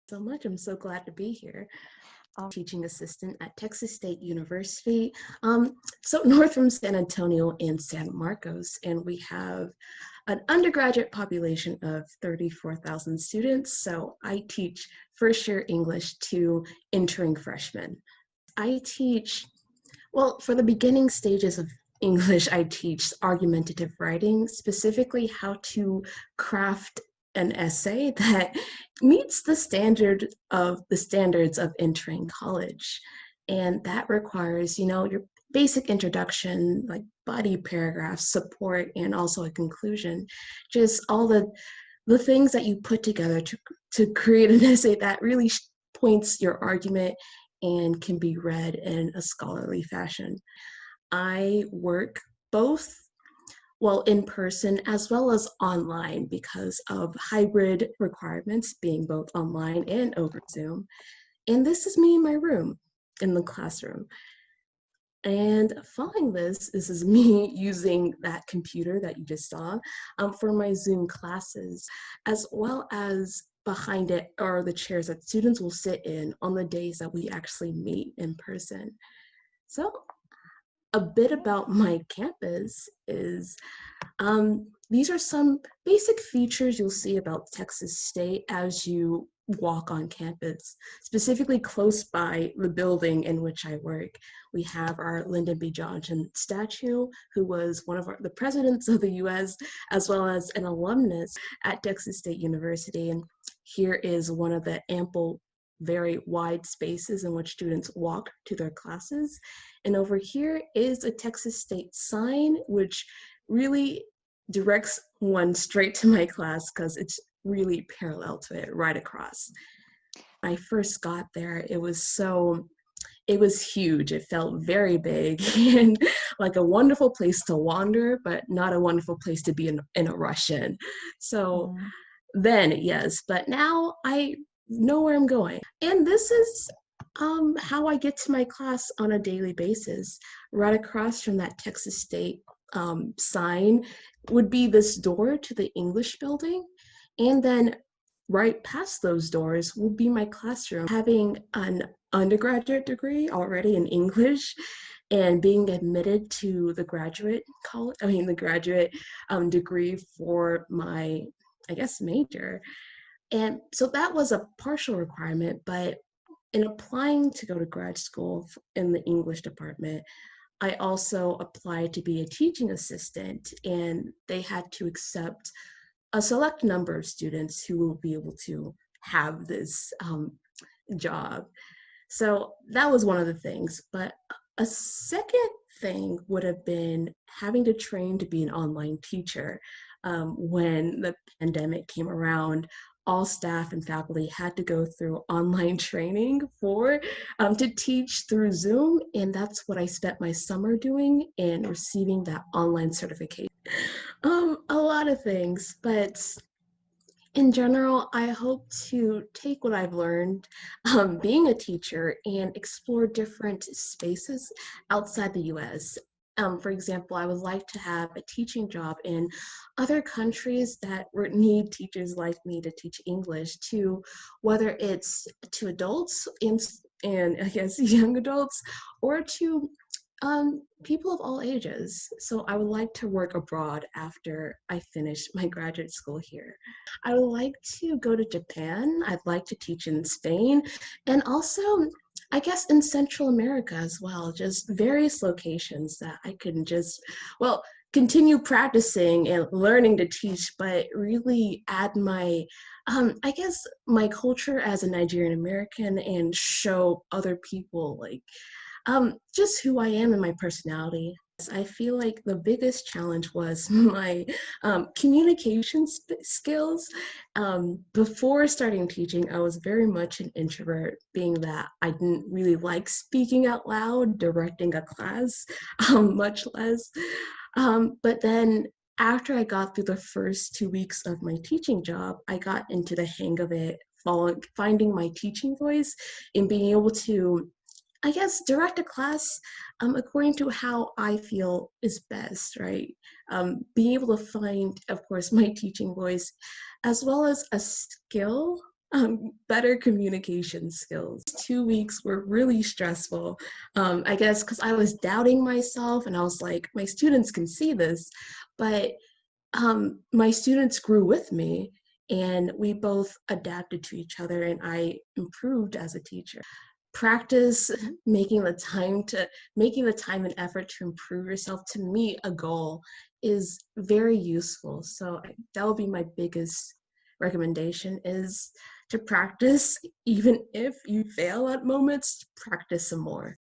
So much. I'm so glad to be here. Teaching assistant at Texas State University. So north from San Antonio and San Marcos, and we have an undergraduate population of 34,000 students. So I teach first year English to entering freshmen. I teach, well, for the beginning stages of English, I teach argumentative writing, specifically how to craft an essay that meets the standards of entering college. And that requires, your basic introduction, like body paragraph, support, and also a conclusion. Just all the things that you put together to create an essay that really points your argument and can be read in a scholarly fashion. I work both, well, in person as well as online because of hybrid requirements being both online and over Zoom. And this is me in my room in the classroom. And following this is me using that computer that you just saw for my Zoom classes, as well as behind it are the chairs that students will sit in on the days that we actually meet in person. So a bit about my campus is these are some basic features you'll see about Texas State as you walk on campus, specifically close by the building in which I work. We have our Lyndon B. Johnson statue, who was one of the presidents of the US, as well as an alumnus at Texas State University. And here is one of the ample, very wide spaces in which students walk to their classes. And over here is a Texas State sign, which really directs one straight to my class because it's really parallel to it right across. When I first got there, it was huge. It felt very big and like a wonderful place to wander, but not a wonderful place to be in a rush in. So then, yes, but now I know where I'm going. And this is how I get to my class on a daily basis. Right across from that Texas State sign would be this door to the English building. And then right past those doors will be my classroom. Having an undergraduate degree already in English and being admitted to the the graduate degree for my, I guess, major. And so that was a partial requirement, but in applying to go to grad school in the English department, I also applied to be a teaching assistant, and they had to accept a select number of students who will be able to have this job. So that was one of the things. But a second thing would have been having to train to be an online teacher. When the pandemic came around, all staff and faculty had to go through online training to teach through Zoom, and that's what I spent my summer doing and receiving that online certification. A lot of things, but in general, I hope to take what I've learned being a teacher and explore different spaces outside the US. For example, I would like to have a teaching job in other countries that need teachers like me to teach English to, whether it's to adults and I guess young adults, or to people of all ages. So I would like to work abroad after I finish my graduate school here. I would like to go to Japan. I'd like to teach in Spain and also, I guess, in Central America as well, just various locations that I can just, well, continue practicing and learning to teach, but really add my, I guess, my culture as a Nigerian American and show other people like just who I am and my personality. I feel like the biggest challenge was my communication skills. Before starting teaching, I was very much an introvert, being that I didn't really like speaking out loud, directing a class, much less. But then after I got through the first 2 weeks of my teaching job, I got into the hang of it, finding my teaching voice and being able to, I guess, direct a class according to how I feel is best, right? Being able to find, of course, my teaching voice, as well as a skill better communication skills. 2 weeks were really stressful, I guess, because I was doubting myself and I was like, my students can see this, but my students grew with me and we both adapted to each other and I improved as a teacher. Practice making the time and effort to improve yourself to meet a goal is very useful. So that would be my biggest recommendation, is to practice. Even if you fail at moments, practice some more.